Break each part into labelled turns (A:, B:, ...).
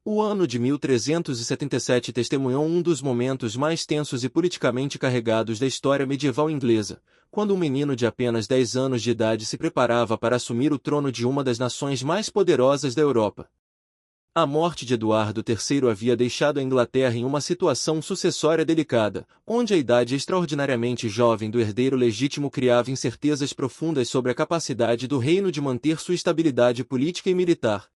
A: O ano de 1377 testemunhou um dos momentos mais tensos e politicamente carregados da história medieval inglesa, quando um menino de apenas 10 anos de idade se preparava para assumir o trono de uma das nações mais poderosas da Europa. A morte de Eduardo III havia deixado a Inglaterra em uma situação sucessória delicada, onde a idade extraordinariamente jovem do herdeiro legítimo criava incertezas profundas sobre a capacidade do reino de manter sua estabilidade política e militar.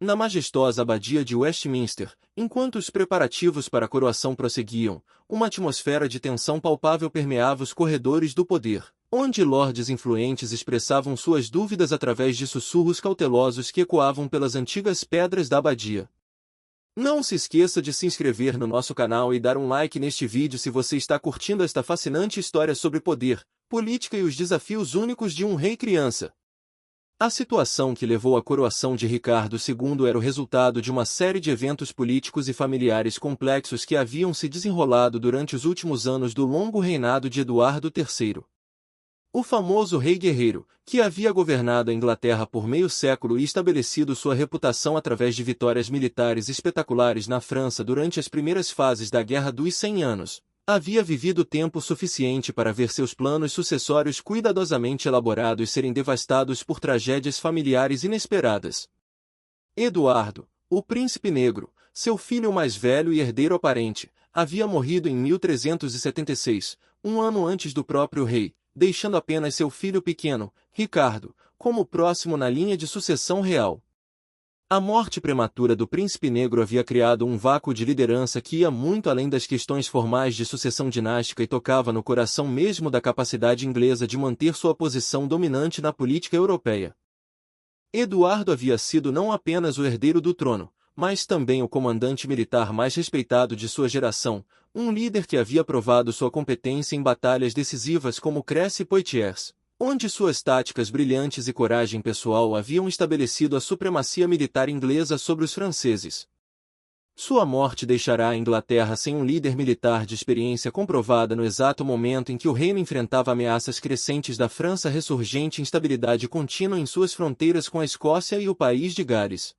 A: Na majestosa abadia de Westminster, enquanto os preparativos para a coroação prosseguiam, uma atmosfera de tensão palpável permeava os corredores do poder, onde lordes influentes expressavam suas dúvidas através de sussurros cautelosos que ecoavam pelas antigas pedras da abadia. Não se esqueça de se inscrever no nosso canal e dar um like neste vídeo se você está curtindo esta fascinante história sobre poder, política e os desafios únicos de um rei criança. A situação que levou à coroação de Ricardo II era o resultado de uma série de eventos políticos e familiares complexos que haviam se desenrolado durante os últimos anos do longo reinado de Eduardo III. O famoso rei guerreiro, que havia governado a Inglaterra por meio século e estabelecido sua reputação através de vitórias militares espetaculares na França durante as primeiras fases da Guerra dos 100 Anos, havia vivido tempo suficiente para ver seus planos sucessórios cuidadosamente elaborados serem devastados por tragédias familiares inesperadas. Eduardo, o Príncipe Negro, seu filho mais velho e herdeiro aparente, havia morrido em 1376, um ano antes do próprio rei, deixando apenas seu filho pequeno, Ricardo, como próximo na linha de sucessão real. A morte prematura do Príncipe Negro havia criado um vácuo de liderança que ia muito além das questões formais de sucessão dinástica e tocava no coração mesmo da capacidade inglesa de manter sua posição dominante na política europeia. Eduardo havia sido não apenas o herdeiro do trono, mas também o comandante militar mais respeitado de sua geração, um líder que havia provado sua competência em batalhas decisivas como Crécy e Poitiers, onde suas táticas brilhantes e coragem pessoal haviam estabelecido a supremacia militar inglesa sobre os franceses. Sua morte deixará a Inglaterra sem um líder militar de experiência comprovada no exato momento em que o reino enfrentava ameaças crescentes da França ressurgente e instabilidade contínua em suas fronteiras com a Escócia e o país de Gales.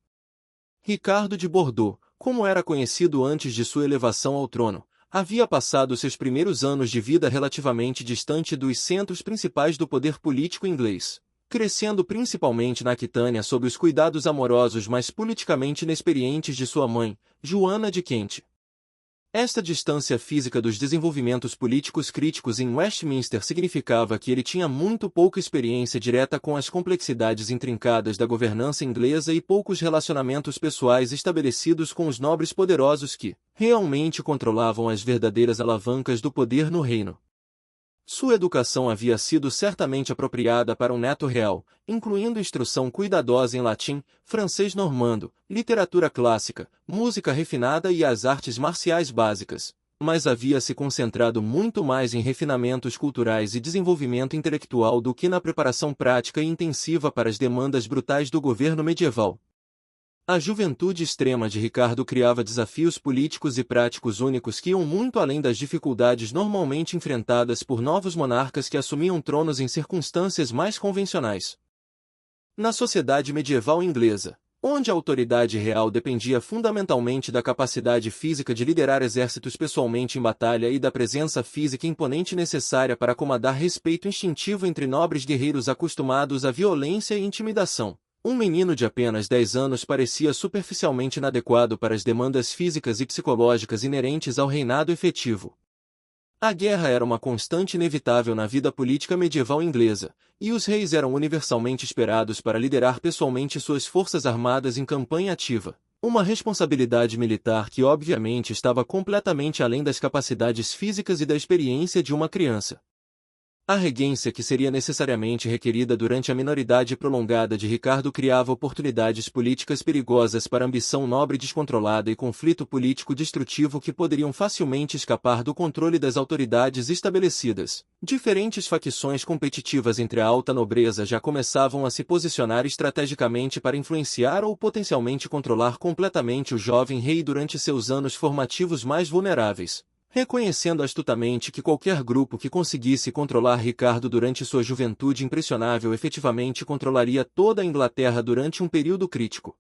A: Ricardo de Bordeaux, como era conhecido antes de sua elevação ao trono, havia passado seus primeiros anos de vida relativamente distante dos centros principais do poder político inglês, crescendo principalmente na Aquitânia sob os cuidados amorosos mas politicamente inexperientes de sua mãe, Joana de Kent. Esta distância física dos desenvolvimentos políticos críticos em Westminster significava que ele tinha muito pouca experiência direta com as complexidades intrincadas da governança inglesa e poucos relacionamentos pessoais estabelecidos com os nobres poderosos que, realmente controlavam as verdadeiras alavancas do poder no reino. Sua educação havia sido certamente apropriada para um neto real, incluindo instrução cuidadosa em latim, francês normando, literatura clássica, música refinada e as artes marciais básicas, mas havia se concentrado muito mais em refinamentos culturais e desenvolvimento intelectual do que na preparação prática e intensiva para as demandas brutais do governo medieval. A juventude extrema de Ricardo criava desafios políticos e práticos únicos que iam muito além das dificuldades normalmente enfrentadas por novos monarcas que assumiam tronos em circunstâncias mais convencionais. Na sociedade medieval inglesa, onde a autoridade real dependia fundamentalmente da capacidade física de liderar exércitos pessoalmente em batalha e da presença física imponente necessária para comandar respeito instintivo entre nobres guerreiros acostumados à violência e intimidação, um menino de apenas 10 anos parecia superficialmente inadequado para as demandas físicas e psicológicas inerentes ao reinado efetivo. A guerra era uma constante inevitável na vida política medieval inglesa, e os reis eram universalmente esperados para liderar pessoalmente suas forças armadas em campanha ativa, uma responsabilidade militar que obviamente estava completamente além das capacidades físicas e da experiência de uma criança. A regência que seria necessariamente requerida durante a minoridade prolongada de Ricardo criava oportunidades políticas perigosas para ambição nobre descontrolada e conflito político destrutivo que poderiam facilmente escapar do controle das autoridades estabelecidas. Diferentes facções competitivas entre a alta nobreza já começavam a se posicionar estrategicamente para influenciar ou potencialmente controlar completamente o jovem rei durante seus anos formativos mais vulneráveis, reconhecendo astutamente que qualquer grupo que conseguisse controlar Ricardo durante sua juventude impressionável efetivamente controlaria toda a Inglaterra durante um período crítico.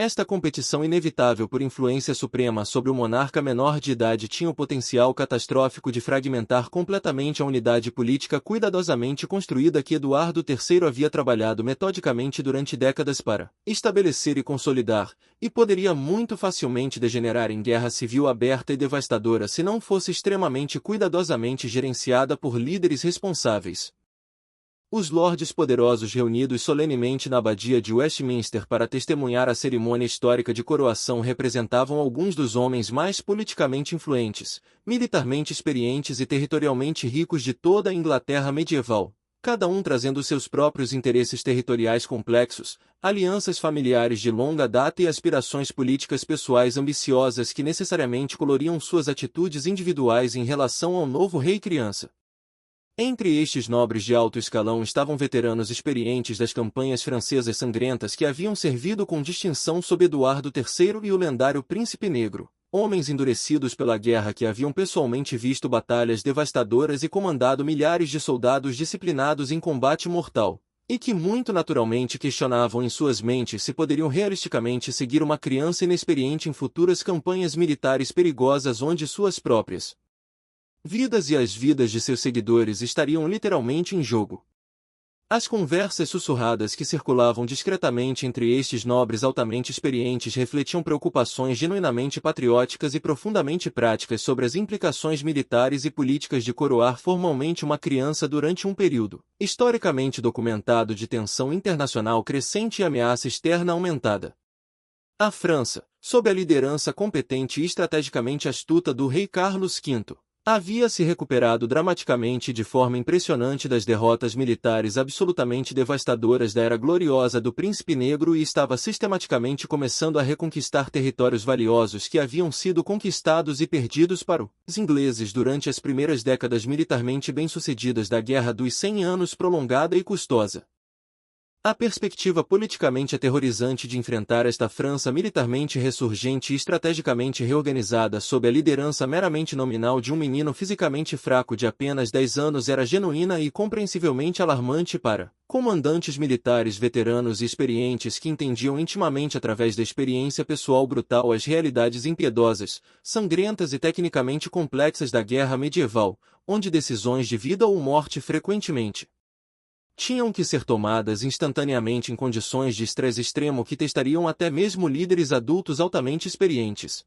A: Esta competição inevitável por influência suprema sobre o monarca menor de idade tinha o potencial catastrófico de fragmentar completamente a unidade política cuidadosamente construída que Eduardo III havia trabalhado metodicamente durante décadas para estabelecer e consolidar, e poderia muito facilmente degenerar em guerra civil aberta e devastadora se não fosse extremamente cuidadosamente gerenciada por líderes responsáveis. Os lordes poderosos reunidos solenemente na abadia de Westminster para testemunhar a cerimônia histórica de coroação representavam alguns dos homens mais politicamente influentes, militarmente experientes e territorialmente ricos de toda a Inglaterra medieval, cada um trazendo seus próprios interesses territoriais complexos, alianças familiares de longa data e aspirações políticas pessoais ambiciosas que necessariamente coloriam suas atitudes individuais em relação ao novo rei criança. Entre estes nobres de alto escalão estavam veteranos experientes das campanhas francesas sangrentas que haviam servido com distinção sob Eduardo III e o lendário Príncipe Negro, homens endurecidos pela guerra que haviam pessoalmente visto batalhas devastadoras e comandado milhares de soldados disciplinados em combate mortal, e que muito naturalmente questionavam em suas mentes se poderiam realisticamente seguir uma criança inexperiente em futuras campanhas militares perigosas onde suas próprias vidas e as vidas de seus seguidores estariam literalmente em jogo. As conversas sussurradas que circulavam discretamente entre estes nobres altamente experientes refletiam preocupações genuinamente patrióticas e profundamente práticas sobre as implicações militares e políticas de coroar formalmente uma criança durante um período, historicamente documentado de tensão internacional crescente e ameaça externa aumentada. A França, sob a liderança competente e estrategicamente astuta do rei Carlos V, havia se recuperado dramaticamente e de forma impressionante das derrotas militares absolutamente devastadoras da era gloriosa do Príncipe Negro e estava sistematicamente começando a reconquistar territórios valiosos que haviam sido conquistados e perdidos para os ingleses durante as primeiras décadas militarmente bem-sucedidas da Guerra dos 100 Anos prolongada e custosa. A perspectiva politicamente aterrorizante de enfrentar esta França militarmente ressurgente e estrategicamente reorganizada sob a liderança meramente nominal de um menino fisicamente fraco de apenas 10 anos era genuína e compreensivelmente alarmante para comandantes militares veteranos e experientes que entendiam intimamente através da experiência pessoal brutal as realidades impiedosas, sangrentas e tecnicamente complexas da guerra medieval, onde decisões de vida ou morte frequentemente tinham que ser tomadas instantaneamente em condições de estresse extremo que testariam até mesmo líderes adultos altamente experientes.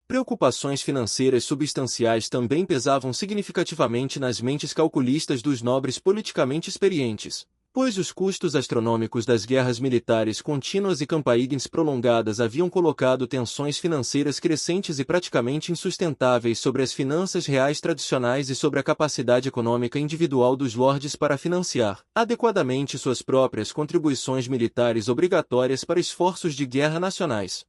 A: Preocupações financeiras substanciais também pesavam significativamente nas mentes calculistas dos nobres politicamente experientes, pois os custos astronômicos das guerras militares contínuas e campaigns prolongadas haviam colocado tensões financeiras crescentes e praticamente insustentáveis sobre as finanças reais tradicionais e sobre a capacidade econômica individual dos lordes para financiar adequadamente suas próprias contribuições militares obrigatórias para esforços de guerra nacionais.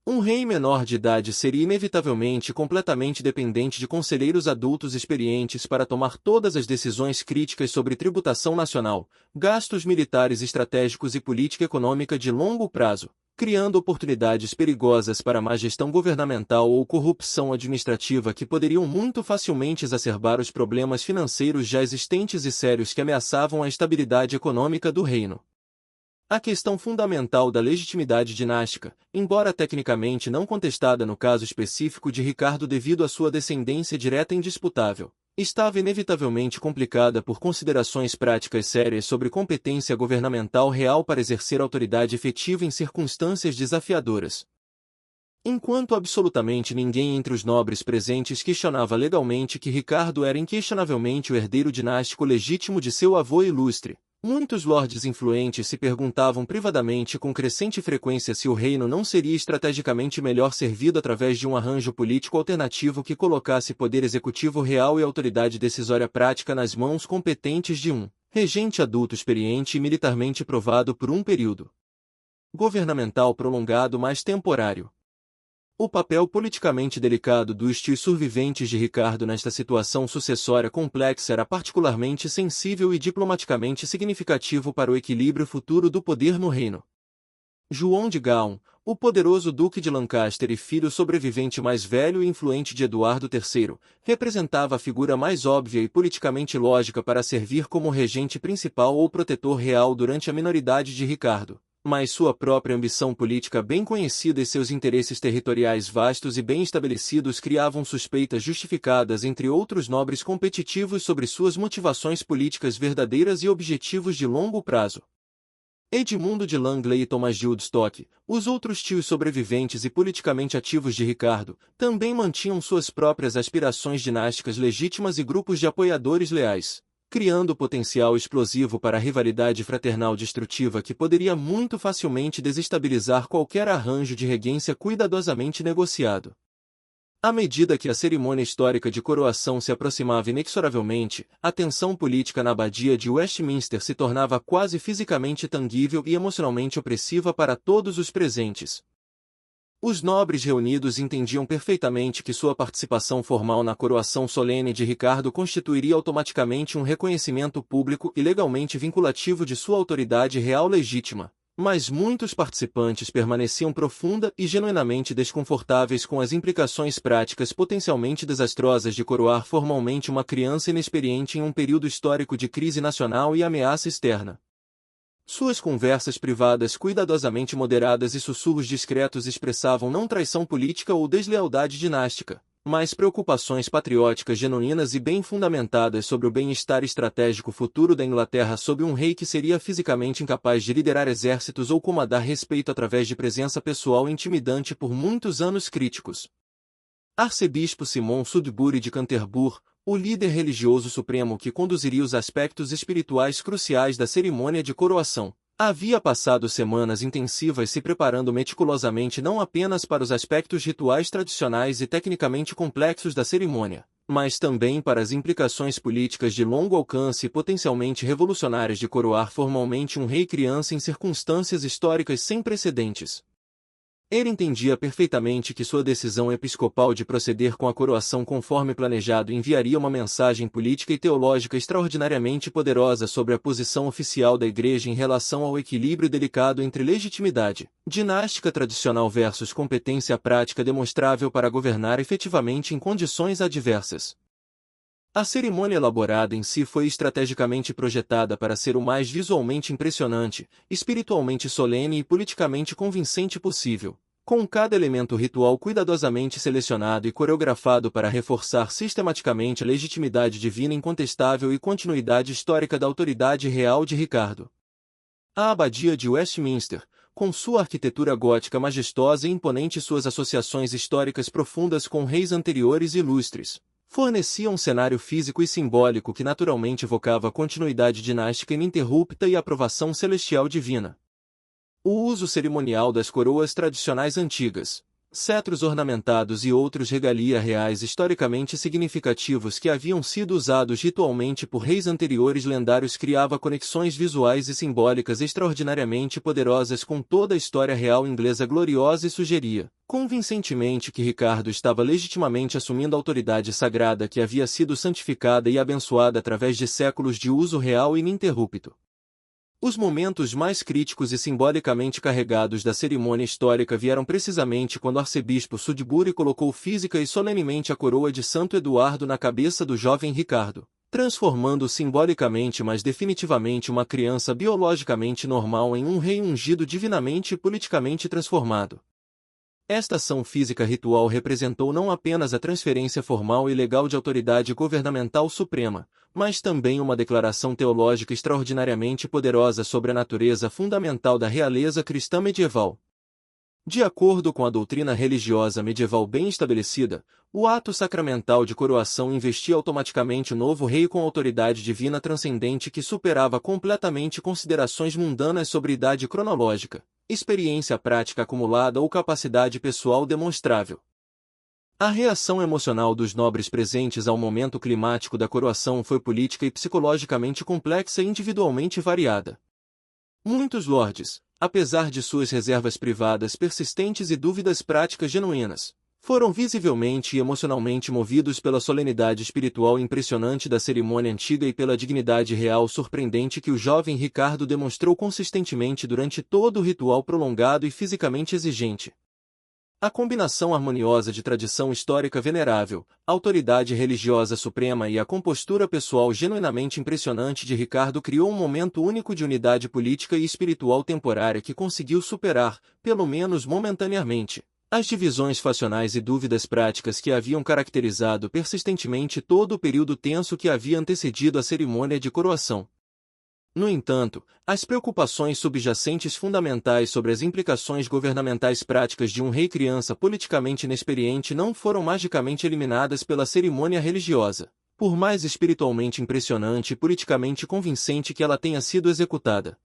A: Um rei menor de idade seria inevitavelmente completamente dependente de conselheiros adultos experientes para tomar todas as decisões críticas sobre tributação nacional, gastos militares estratégicos e política econômica de longo prazo, criando oportunidades perigosas para má gestão governamental ou corrupção administrativa que poderiam muito facilmente exacerbar os problemas financeiros já existentes e sérios que ameaçavam a estabilidade econômica do reino. A questão fundamental da legitimidade dinástica, embora tecnicamente não contestada no caso específico de Ricardo devido à sua descendência direta indisputável, estava inevitavelmente complicada por considerações práticas sérias sobre competência governamental real para exercer autoridade efetiva em circunstâncias desafiadoras. Enquanto absolutamente ninguém entre os nobres presentes questionava legalmente que Ricardo era inquestionavelmente o herdeiro dinástico legítimo de seu avô ilustre, muitos lordes influentes se perguntavam privadamente com crescente frequência se o reino não seria estrategicamente melhor servido através de um arranjo político alternativo que colocasse poder executivo real e autoridade decisória prática nas mãos competentes de um regente adulto experiente e militarmente provado por um período governamental prolongado mais temporário. O papel politicamente delicado dos tios surviventes de Ricardo nesta situação sucessória complexa era particularmente sensível e diplomaticamente significativo para o equilíbrio futuro do poder no reino. João de Gaulle, o poderoso duque de Lancaster e filho sobrevivente mais velho e influente de Eduardo III, representava a figura mais óbvia e politicamente lógica para servir como regente principal ou protetor real durante a minoridade de Ricardo, Mas sua própria ambição política bem conhecida e seus interesses territoriais vastos e bem estabelecidos criavam suspeitas justificadas entre outros nobres competitivos sobre suas motivações políticas verdadeiras e objetivos de longo prazo. Edmundo de Langley e Thomas de Woodstock, os outros tios sobreviventes e politicamente ativos de Ricardo, também mantinham suas próprias aspirações dinásticas legítimas e grupos de apoiadores leais, criando potencial explosivo para a rivalidade fraternal destrutiva que poderia muito facilmente desestabilizar qualquer arranjo de regência cuidadosamente negociado. À medida que a cerimônia histórica de coroação se aproximava inexoravelmente, a tensão política na abadia de Westminster se tornava quase fisicamente tangível e emocionalmente opressiva para todos os presentes. Os nobres reunidos entendiam perfeitamente que sua participação formal na coroação solene de Ricardo constituiria automaticamente um reconhecimento público e legalmente vinculativo de sua autoridade real legítima. Mas muitos participantes permaneciam profunda e genuinamente desconfortáveis com as implicações práticas potencialmente desastrosas de coroar formalmente uma criança inexperiente em um período histórico de crise nacional e ameaça externa. Suas conversas privadas cuidadosamente moderadas e sussurros discretos expressavam não traição política ou deslealdade dinástica, mas preocupações patrióticas genuínas e bem fundamentadas sobre o bem-estar estratégico futuro da Inglaterra sob um rei que seria fisicamente incapaz de liderar exércitos ou comandar respeito através de presença pessoal intimidante por muitos anos críticos. Arcebispo Simon Sudbury de Canterbury, o líder religioso supremo que conduziria os aspectos espirituais cruciais da cerimônia de coroação, havia passado semanas intensivas se preparando meticulosamente não apenas para os aspectos rituais tradicionais e tecnicamente complexos da cerimônia, mas também para as implicações políticas de longo alcance e potencialmente revolucionárias de coroar formalmente um rei criança em circunstâncias históricas sem precedentes. Ele entendia perfeitamente que sua decisão episcopal de proceder com a coroação conforme planejado enviaria uma mensagem política e teológica extraordinariamente poderosa sobre a posição oficial da Igreja em relação ao equilíbrio delicado entre legitimidade dinástica tradicional versus competência prática demonstrável para governar efetivamente em condições adversas. A cerimônia elaborada em si foi estrategicamente projetada para ser o mais visualmente impressionante, espiritualmente solene e politicamente convincente possível, com cada elemento ritual cuidadosamente selecionado e coreografado para reforçar sistematicamente a legitimidade divina incontestável e continuidade histórica da autoridade real de Ricardo. A abadia de Westminster, com sua arquitetura gótica majestosa e imponente e suas associações históricas profundas com reis anteriores e ilustres, fornecia um cenário físico e simbólico que naturalmente evocava a continuidade dinástica ininterrupta e a aprovação celestial divina. O uso cerimonial das coroas tradicionais antigas, cetros ornamentados e outros regalia reais historicamente significativos que haviam sido usados ritualmente por reis anteriores lendários criava conexões visuais e simbólicas extraordinariamente poderosas com toda a história real inglesa gloriosa e sugeria, convincentemente, que Ricardo estava legitimamente assumindo a autoridade sagrada que havia sido santificada e abençoada através de séculos de uso real e ininterrupto. Os momentos mais críticos e simbolicamente carregados da cerimônia histórica vieram precisamente quando o arcebispo Sudbury colocou física e solenemente a coroa de Santo Eduardo na cabeça do jovem Ricardo, transformando simbolicamente mas definitivamente uma criança biologicamente normal em um rei ungido divinamente e politicamente transformado. Esta ação física ritual representou não apenas a transferência formal e legal de autoridade governamental suprema, mas também uma declaração teológica extraordinariamente poderosa sobre a natureza fundamental da realeza cristã medieval. De acordo com a doutrina religiosa medieval bem estabelecida, o ato sacramental de coroação investia automaticamente o novo rei com autoridade divina transcendente que superava completamente considerações mundanas sobre idade cronológica, experiência prática acumulada ou capacidade pessoal demonstrável. A reação emocional dos nobres presentes ao momento climático da coroação foi política e psicologicamente complexa e individualmente variada. Muitos lordes, apesar de suas reservas privadas persistentes e dúvidas práticas genuínas, foram visivelmente e emocionalmente movidos pela solenidade espiritual impressionante da cerimônia antiga e pela dignidade real surpreendente que o jovem Ricardo demonstrou consistentemente durante todo o ritual prolongado e fisicamente exigente. A combinação harmoniosa de tradição histórica venerável, autoridade religiosa suprema e a compostura pessoal genuinamente impressionante de Ricardo criou um momento único de unidade política e espiritual temporária que conseguiu superar, pelo menos momentaneamente, as divisões facionais e dúvidas práticas que haviam caracterizado persistentemente todo o período tenso que havia antecedido a cerimônia de coroação. No entanto, as preocupações subjacentes fundamentais sobre as implicações governamentais práticas de um rei criança politicamente inexperiente não foram magicamente eliminadas pela cerimônia religiosa, por mais espiritualmente impressionante e politicamente convincente que ela tenha sido executada.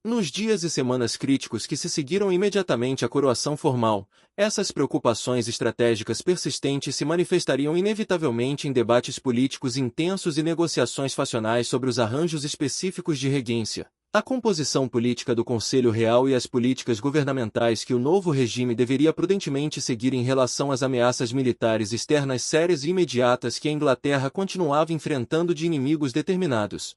A: Nos dias e semanas críticos que se seguiram imediatamente à coroação formal, essas preocupações estratégicas persistentes se manifestariam inevitavelmente em debates políticos intensos e negociações facionais sobre os arranjos específicos de regência, a composição política do Conselho Real e as políticas governamentais que o novo regime deveria prudentemente seguir em relação às ameaças militares externas sérias e imediatas que a Inglaterra continuava enfrentando de inimigos determinados.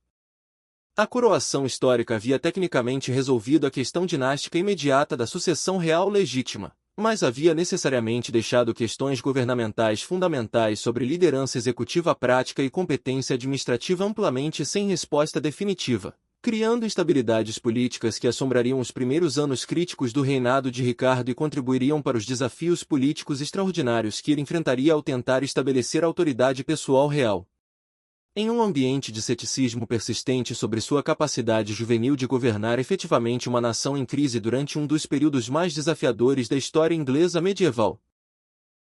A: A coroação histórica havia tecnicamente resolvido a questão dinástica imediata da sucessão real legítima, mas havia necessariamente deixado questões governamentais fundamentais sobre liderança executiva prática e competência administrativa amplamente sem resposta definitiva, criando instabilidades políticas que assombrariam os primeiros anos críticos do reinado de Ricardo e contribuiriam para os desafios políticos extraordinários que ele enfrentaria ao tentar estabelecer autoridade pessoal real. Em um ambiente de ceticismo persistente sobre sua capacidade juvenil de governar efetivamente uma nação em crise durante um dos períodos mais desafiadores da história inglesa medieval,